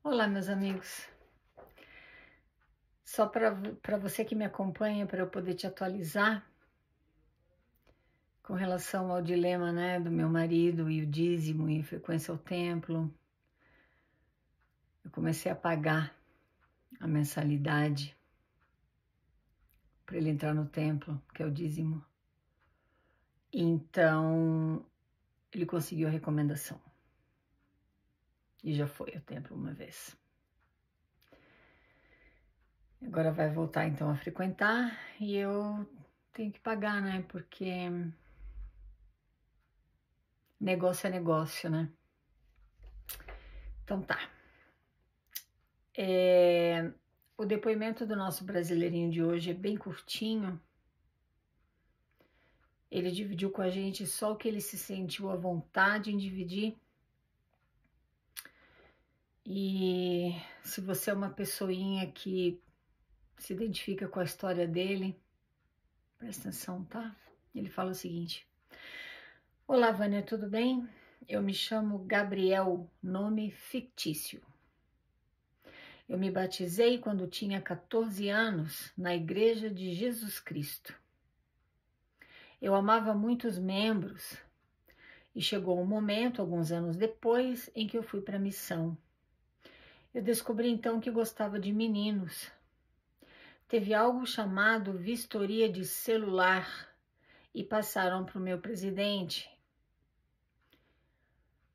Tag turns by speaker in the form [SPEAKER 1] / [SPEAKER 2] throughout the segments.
[SPEAKER 1] Olá, meus amigos. Só para você que me acompanha, para eu poder te atualizar com relação ao dilema, né, do meu marido e o dízimo e frequência ao templo. Eu comecei a pagar a mensalidade para ele entrar no templo, que é o dízimo. Então, ele conseguiu a recomendação e já foi ao templo uma vez. Agora vai voltar então a frequentar e eu tenho que pagar, né? Porque negócio é negócio, né? Então tá. O depoimento do nosso brasileirinho de hoje é bem curtinho. Ele dividiu com a gente só o que ele se sentiu à vontade em dividir. E se você é uma pessoinha que se identifica com a história dele, presta atenção, tá? Ele fala o seguinte: Olá, Vânia, tudo bem? Eu me chamo Gabriel, nome fictício. Eu me batizei quando tinha 14 anos na Igreja de Jesus Cristo. Eu amava muitos membros e chegou um momento, alguns anos depois, em que eu fui para a missão. Eu descobri então que gostava de meninos. Teve algo chamado vistoria de celular e passaram para o meu presidente.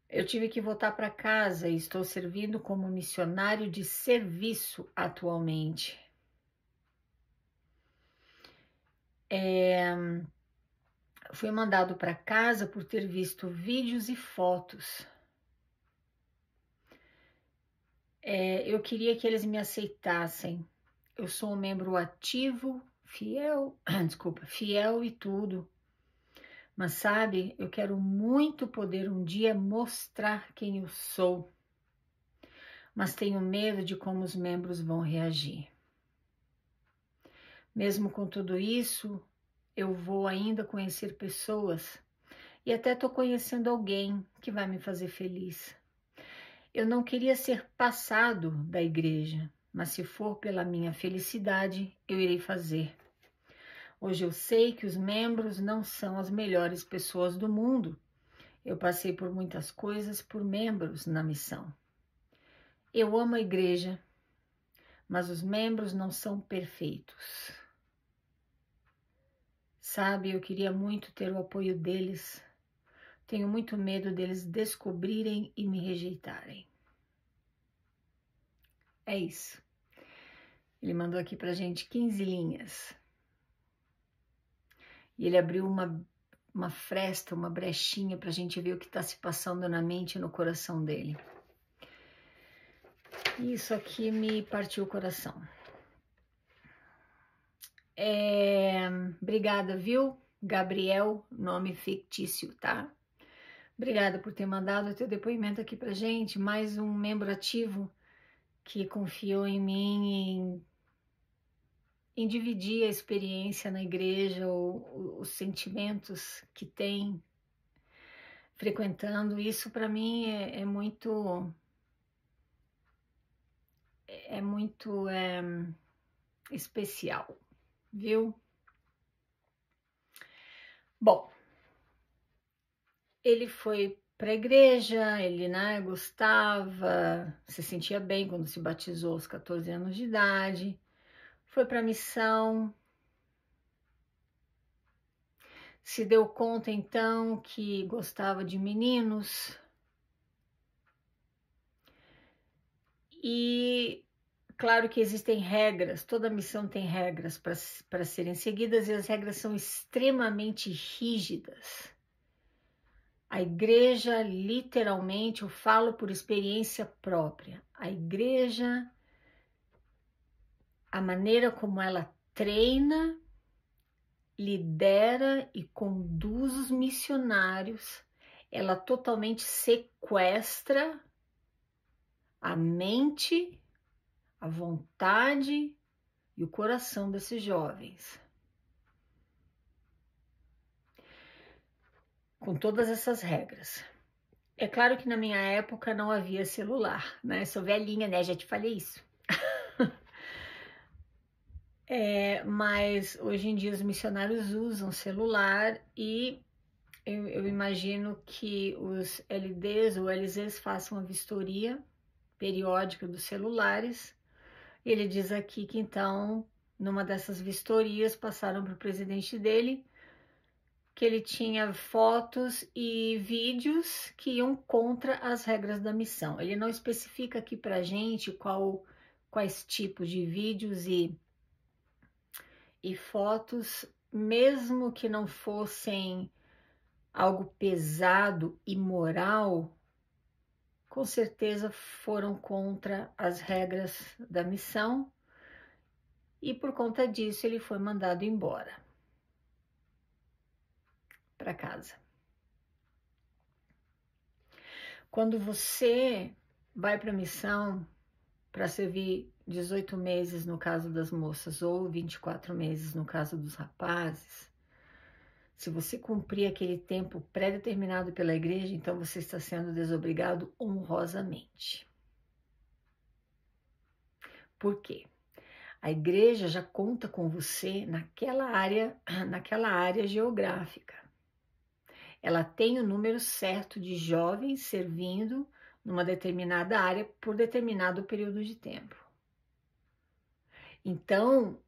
[SPEAKER 1] Eu tive que voltar para casa e estou servindo como missionário de serviço atualmente. Fui mandado para casa por ter visto vídeos e fotos. Eu queria que eles me aceitassem. Eu sou um membro ativo, fiel e tudo. Mas sabe, eu quero muito poder um dia mostrar quem eu sou. Mas tenho medo de como os membros vão reagir. Mesmo com tudo isso, eu vou ainda conhecer pessoas e até estou conhecendo alguém que vai me fazer feliz. Eu não queria ser passado da igreja, mas se for pela minha felicidade, eu irei fazer. Hoje eu sei que os membros não são as melhores pessoas do mundo. Eu passei por muitas coisas por membros na missão. Eu amo a igreja, mas os membros não são perfeitos. Sabe, eu queria muito ter o apoio deles. Tenho muito medo deles descobrirem e me rejeitarem. É isso. Ele mandou aqui pra gente 15 linhas. E ele abriu uma fresta, uma brechinha pra gente ver o que está se passando na mente e no coração dele. Isso aqui me partiu o coração. Obrigada, viu? Gabriel, nome fictício, tá? Obrigada por ter mandado o teu depoimento aqui pra gente. Mais um membro ativo que confiou em mim em dividir a experiência na igreja, os sentimentos que tem frequentando. Isso para mim é muito especial, viu? Bom, ele foi para a igreja, ele, né, gostava, se sentia bem quando se batizou aos 14 anos de idade, foi para a missão, se deu conta então que gostava de meninos e claro que existem regras, toda missão tem regras para serem seguidas e as regras são extremamente rígidas. A igreja, literalmente, eu falo por experiência própria, a igreja, a maneira como ela treina, lidera e conduz os missionários, ela totalmente sequestra a mente, a vontade e o coração desses jovens. Com todas essas regras. É claro que na minha época não havia celular, né? Sou velhinha, né? Já te falei isso. Mas hoje em dia os missionários usam celular e eu imagino que os LDs ou LZs façam a vistoria periódica dos celulares. Ele diz aqui que então, numa dessas vistorias, passaram para o presidente dele que ele tinha fotos e vídeos que iam contra as regras da missão. Ele não especifica aqui para a gente quais tipos de vídeos e fotos, mesmo que não fossem algo pesado e moral, com certeza foram contra as regras da missão e por conta disso ele foi mandado embora para casa. Quando você vai para a missão para servir 18 meses no caso das moças ou 24 meses no caso dos rapazes, se você cumprir aquele tempo pré-determinado pela igreja, então você está sendo desobrigado honrosamente. Por quê? A igreja já conta com você naquela área geográfica. Ela tem o número certo de jovens servindo numa determinada área por determinado período de tempo. Então,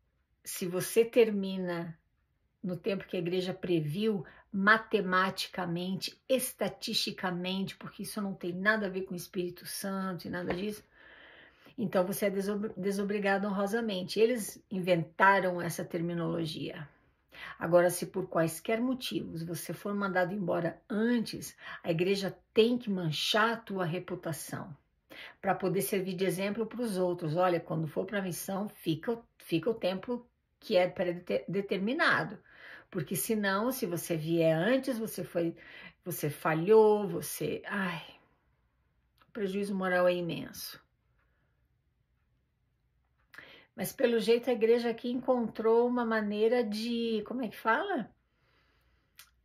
[SPEAKER 1] se você termina no tempo que a igreja previu, matematicamente, estatisticamente, porque isso não tem nada a ver com o Espírito Santo e nada disso, então você é desobrigado honrosamente. Eles inventaram essa terminologia. Agora, se por quaisquer motivos você for mandado embora antes, a igreja tem que manchar a tua reputação para poder servir de exemplo para os outros. Olha, quando for para a missão, fica o tempo que é pré-determinado, porque senão, se você vier antes, você falhou, o prejuízo moral é imenso. Mas pelo jeito a igreja aqui encontrou uma maneira de, como é que fala?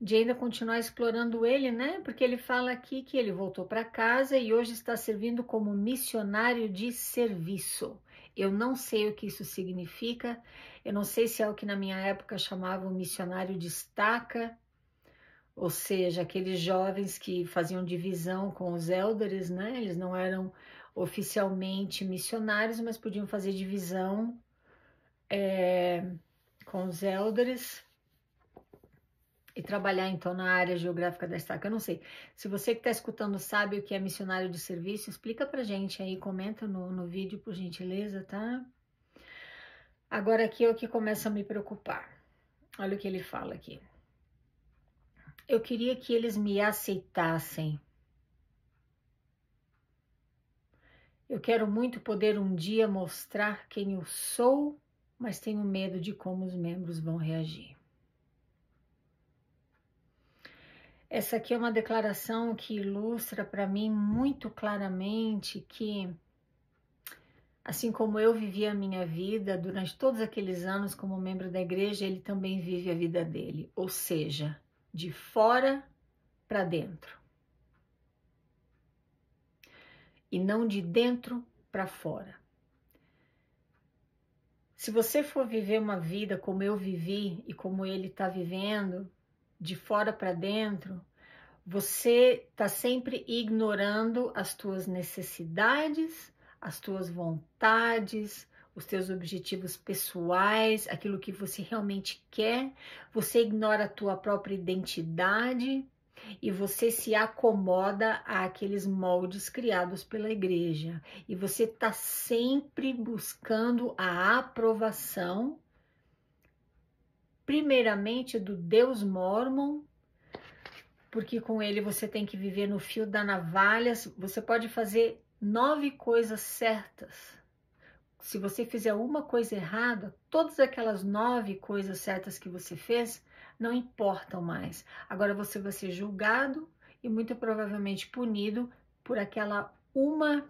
[SPEAKER 1] De ainda continuar explorando ele, né? Porque ele fala aqui que ele voltou para casa e hoje está servindo como missionário de serviço. Eu não sei o que isso significa, eu não sei se é o que na minha época chamavam missionário de estaca, ou seja, aqueles jovens que faziam divisão com os elders, né? Eles não eram oficialmente missionários, mas podiam fazer divisão com os elders e trabalhar então na área geográfica da estaca. Eu não sei. Se você que está escutando sabe o que é missionário de serviço, explica pra gente aí, comenta no vídeo, por gentileza, tá? Agora aqui é o que começa a me preocupar. Olha o que ele fala aqui. Eu queria que eles me aceitassem. Eu quero muito poder um dia mostrar quem eu sou, mas tenho medo de como os membros vão reagir. Essa aqui é uma declaração que ilustra para mim muito claramente que, assim como eu vivi a minha vida durante todos aqueles anos como membro da igreja, ele também vive a vida dele, ou seja, de fora para dentro. E não de dentro para fora. Se você for viver uma vida como eu vivi e como ele está vivendo, de fora para dentro, você está sempre ignorando as tuas necessidades, as tuas vontades, os teus objetivos pessoais, aquilo que você realmente quer, você ignora a tua própria identidade e você se acomoda àqueles moldes criados pela igreja. E você está sempre buscando a aprovação, primeiramente do Deus Mórmon, porque com ele você tem que viver no fio da navalha. Você pode fazer 9 coisas certas. Se você fizer uma coisa errada, todas aquelas 9 coisas certas que você fez não importam mais. Agora você vai ser julgado e muito provavelmente punido por aquela uma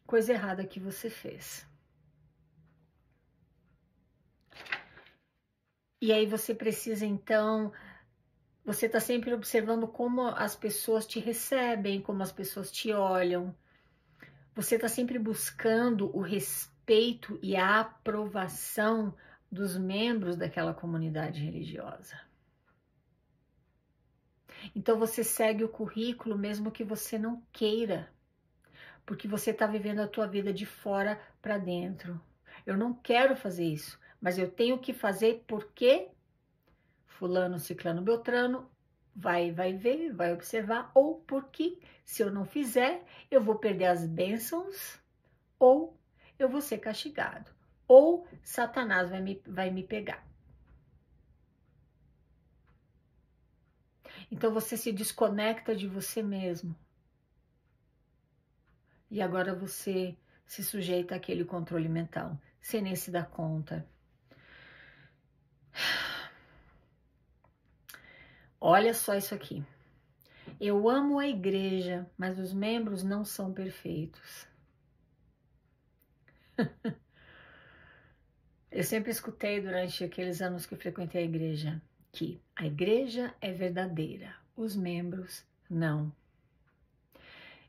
[SPEAKER 1] coisa errada que você fez. E aí você precisa então, Você está sempre observando como as pessoas te recebem, como as pessoas te olham. Você está sempre buscando o respeito e a aprovação dos membros daquela comunidade religiosa. Então você segue o currículo mesmo que você não queira, porque você está vivendo a tua vida de fora para dentro. Eu não quero fazer isso, mas eu tenho que fazer porque fulano, ciclano, beltrano vai ver, vai observar, ou porque se eu não fizer, eu vou perder as bênçãos, ou eu vou ser castigado, ou Satanás vai me pegar. Então você se desconecta de você mesmo. E agora você se sujeita àquele controle mental, sem nem se dar conta. Olha só isso aqui. Eu amo a igreja, mas os membros não são perfeitos. Eu sempre escutei durante aqueles anos que frequentei a igreja que a igreja é verdadeira, os membros não.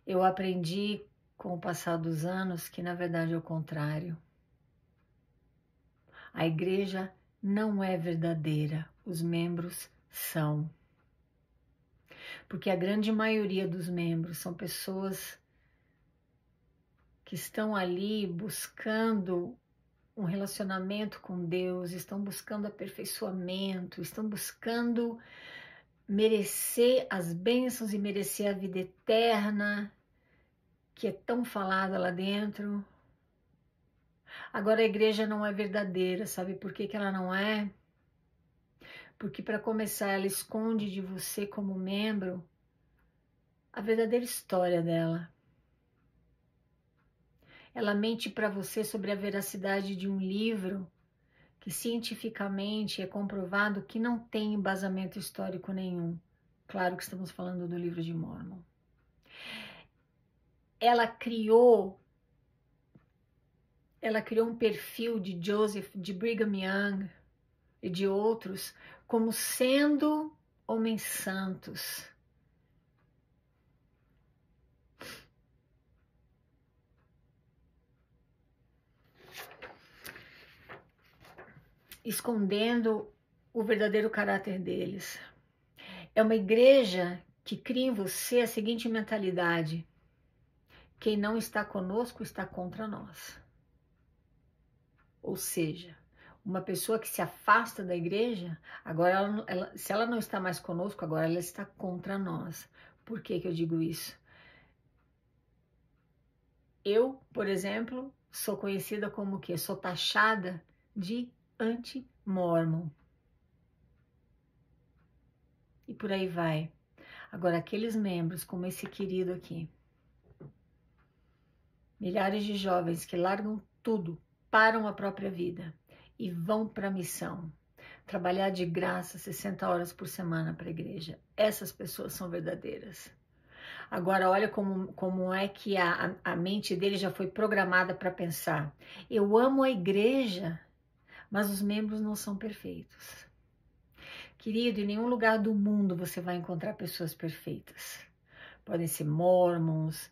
[SPEAKER 1] Eu aprendi com o passar dos anos que na verdade é o contrário. A igreja não é verdadeira, os membros são. Porque a grande maioria dos membros são pessoas que estão ali buscando um relacionamento com Deus, estão buscando aperfeiçoamento, estão buscando merecer as bênçãos e merecer a vida eterna, que é tão falada lá dentro. Agora a igreja não é verdadeira, sabe por que ela não é? Porque para começar ela esconde de você como membro a verdadeira história dela. Ela mente para você sobre a veracidade de um livro que cientificamente é comprovado que não tem embasamento histórico nenhum. Claro que estamos falando do livro de Mórmon. Ela criou um perfil de Joseph, de Brigham Young e de outros como sendo homens santos. Escondendo o verdadeiro caráter deles. É uma igreja que cria em você a seguinte mentalidade: quem não está conosco está contra nós. Ou seja, uma pessoa que se afasta da igreja, agora se ela não está mais conosco, agora ela está contra nós. Por que eu digo isso? Eu, por exemplo, sou conhecida como o quê? Sou taxada de anti-mórmon. E por aí vai. Agora, aqueles membros, como esse querido aqui, milhares de jovens que largam tudo, param a própria vida e vão para a missão, trabalhar de graça 60 horas por semana para a igreja. Essas pessoas são verdadeiras. Agora, olha como é que a mente dele já foi programada para pensar: eu amo a igreja, mas os membros não são perfeitos. Querido, em nenhum lugar do mundo você vai encontrar pessoas perfeitas. Podem ser mormons,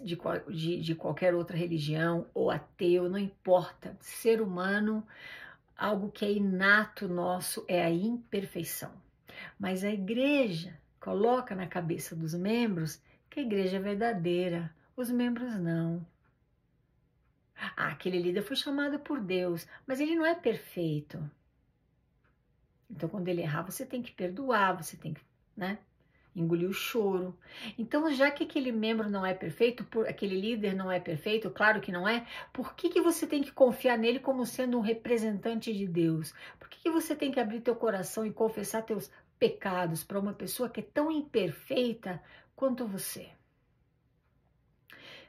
[SPEAKER 1] de qualquer outra religião, ou ateu, não importa. Ser humano, algo que é inato nosso é a imperfeição. Mas a igreja coloca na cabeça dos membros que a igreja é verdadeira, os membros não. Ah, aquele líder foi chamado por Deus, mas ele não é perfeito. Então, quando ele errar, você tem que perdoar, você tem que, né, engolir o choro. Então, já que aquele membro não é perfeito, aquele líder não é perfeito, claro que não é, por que você tem que confiar nele como sendo um representante de Deus? Por que você tem que abrir teu coração e confessar teus pecados para uma pessoa que é tão imperfeita quanto você?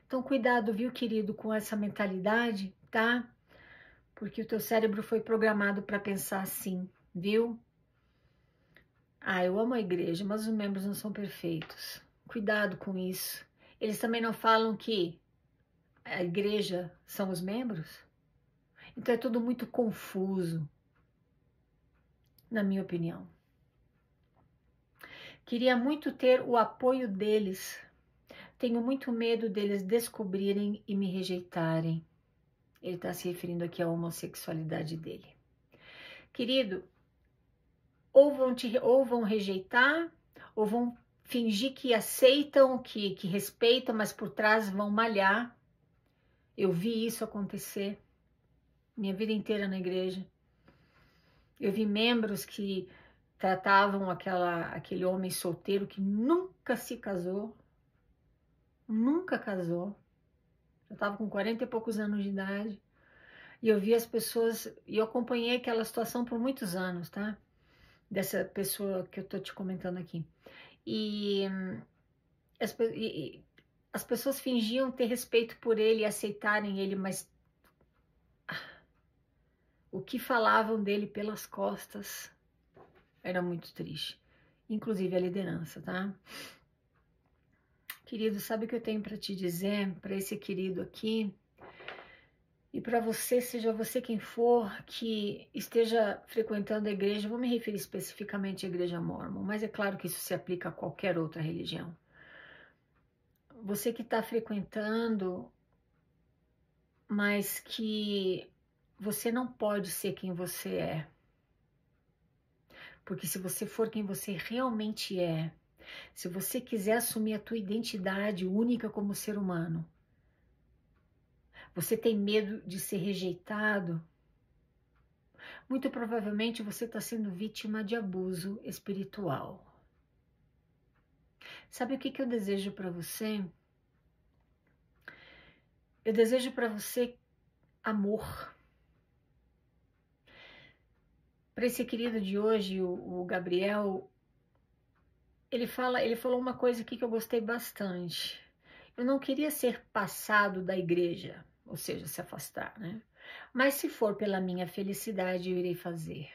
[SPEAKER 1] Então, cuidado, viu, querido, com essa mentalidade, tá? Porque o teu cérebro foi programado para pensar assim, viu? Ah, eu amo a igreja, mas os membros não são perfeitos. Cuidado com isso. Eles também não falam que a igreja são os membros? Então é tudo muito confuso, na minha opinião. Queria muito ter o apoio deles. Tenho muito medo deles descobrirem e me rejeitarem. Ele está se referindo aqui à homossexualidade dele. Querido, ou vão rejeitar, ou vão fingir que aceitam, que respeitam, mas por trás vão malhar. Eu vi isso acontecer minha vida inteira na igreja. Eu vi membros que tratavam aquele homem solteiro que nunca se casou, nunca casou, já estava com 40 e poucos anos de idade, e eu vi as pessoas, e eu acompanhei aquela situação por muitos anos, tá? Dessa pessoa que eu tô te comentando aqui. E as pessoas fingiam ter respeito por ele e aceitarem ele, mas o que falavam dele pelas costas era muito triste. Inclusive a liderança, tá? Querido, sabe o que eu tenho para te dizer? Para esse querido aqui, e para você, seja você quem for, que esteja frequentando a igreja, vou me referir especificamente à igreja mórmon, mas é claro que isso se aplica a qualquer outra religião. Você que está frequentando, mas que você não pode ser quem você é. Porque se você for quem você realmente é, se você quiser assumir a tua identidade única como ser humano, você tem medo de ser rejeitado, muito provavelmente você está sendo vítima de abuso espiritual. Sabe o que eu desejo para você? Eu desejo para você amor. Para esse querido de hoje, o Gabriel, ele falou uma coisa aqui que eu gostei bastante. Eu não queria ser passado da igreja, ou seja, se afastar, né? Mas se for pela minha felicidade, eu irei fazer.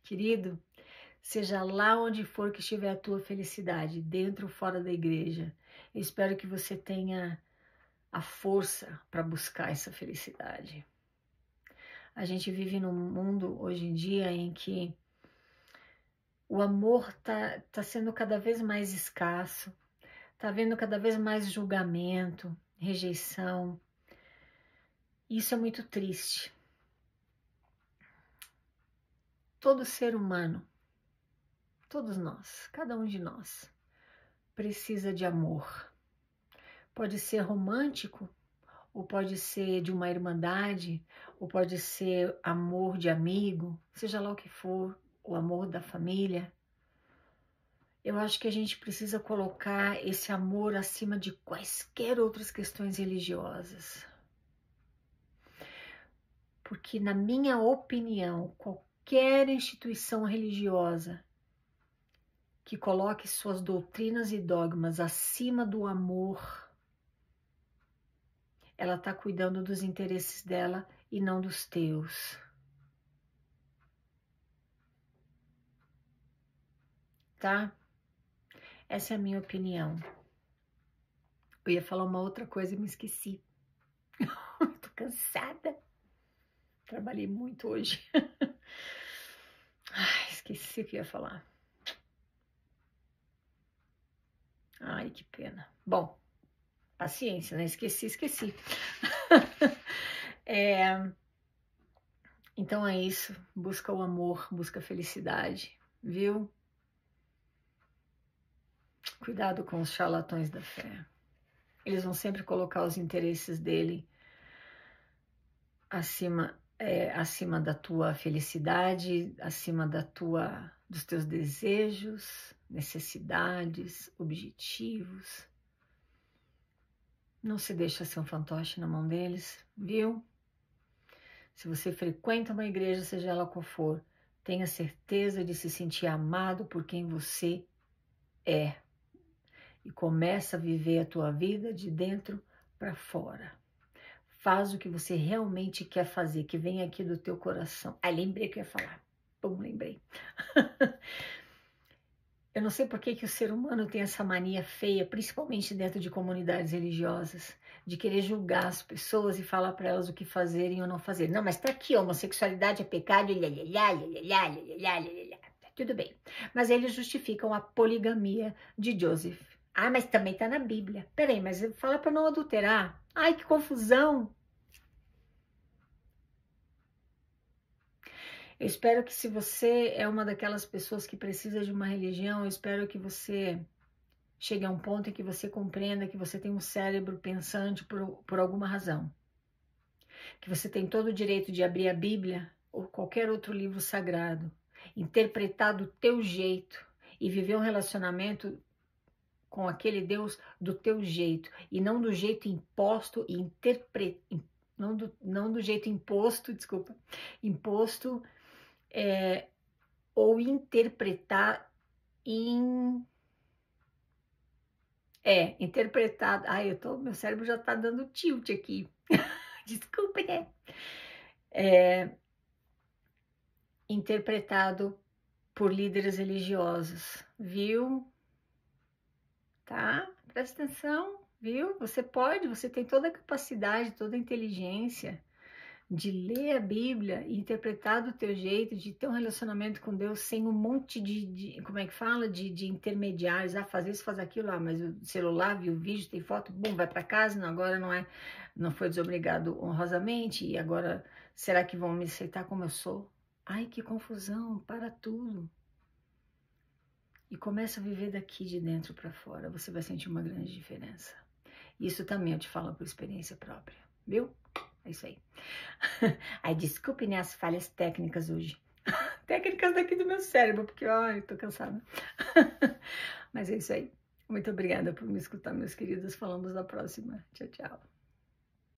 [SPEAKER 1] Querido, seja lá onde for que estiver a tua felicidade, dentro ou fora da igreja, eu espero que você tenha a força para buscar essa felicidade. A gente vive num mundo hoje em dia em que o amor tá sendo cada vez mais escasso, tá havendo cada vez mais julgamento, rejeição. Isso é muito triste. Todo ser humano, todos nós, cada um de nós, precisa de amor. Pode ser romântico, ou pode ser de uma irmandade, ou pode ser amor de amigo, seja lá o que for, o amor da família. Eu acho que a gente precisa colocar esse amor acima de quaisquer outras questões religiosas. Porque, na minha opinião, qualquer instituição religiosa que coloque suas doutrinas e dogmas acima do amor, ela está cuidando dos interesses dela e não dos teus. Tá? Essa é a minha opinião. Eu ia falar uma outra coisa e me esqueci. Tô cansada. Trabalhei muito hoje. Ai, esqueci o que eu ia falar. Ai, que pena. Bom, paciência, né? Esqueci. Então é isso. Busca o amor, busca a felicidade, viu? Cuidado com os charlatões da fé. Eles vão sempre colocar os interesses dele acima da tua felicidade, acima dos teus desejos, necessidades, objetivos. Não se deixa ser um fantoche na mão deles, viu? Se você frequenta uma igreja, seja ela qual for, tenha certeza de se sentir amado por quem você é. E começa a viver a tua vida de dentro para fora. Faz o que você realmente quer fazer, que vem aqui do teu coração. Ah, lembrei que eu ia falar. Pum, lembrei. Eu não sei por que o ser humano tem essa mania feia, principalmente dentro de comunidades religiosas, de querer julgar as pessoas e falar para elas o que fazerem ou não fazerem. Não, mas tá aqui, homossexualidade é pecado, Tudo bem. Mas eles justificam a poligamia de Joseph. Ah, mas também está na Bíblia. Peraí, mas fala para não adulterar. Ai, que confusão. Eu espero que, se você é uma daquelas pessoas que precisa de uma religião, eu espero que você chegue a um ponto em que você compreenda que você tem um cérebro pensante por alguma razão. Que você tem todo o direito de abrir a Bíblia ou qualquer outro livro sagrado, interpretar do teu jeito e viver um relacionamento com aquele Deus do teu jeito, e não do jeito imposto e não do jeito imposto, desculpa, imposto ou interpretar interpretado. Ai, meu cérebro já tá dando tilt aqui. Desculpa, né? Interpretado por líderes religiosos, viu? Tá? Presta atenção, viu? Você tem toda a capacidade, toda a inteligência de ler a Bíblia e interpretar do teu jeito, de ter um relacionamento com Deus sem um monte como é que fala? De intermediários, fazer isso, fazer aquilo, mas o celular, viu o vídeo, tem foto, bum, vai para casa, não, agora não foi desobrigado honrosamente, e agora será que vão me aceitar como eu sou? Ai, que confusão, para tudo. E começa a viver daqui de dentro para fora, você vai sentir uma grande diferença. Isso também eu te falo por experiência própria, viu? É isso aí. Ai, desculpe, né, as falhas técnicas hoje. Técnicas daqui do meu cérebro, porque, ai, tô cansada. Mas é isso aí. Muito obrigada por me escutar, meus queridos. Falamos na próxima. Tchau, tchau.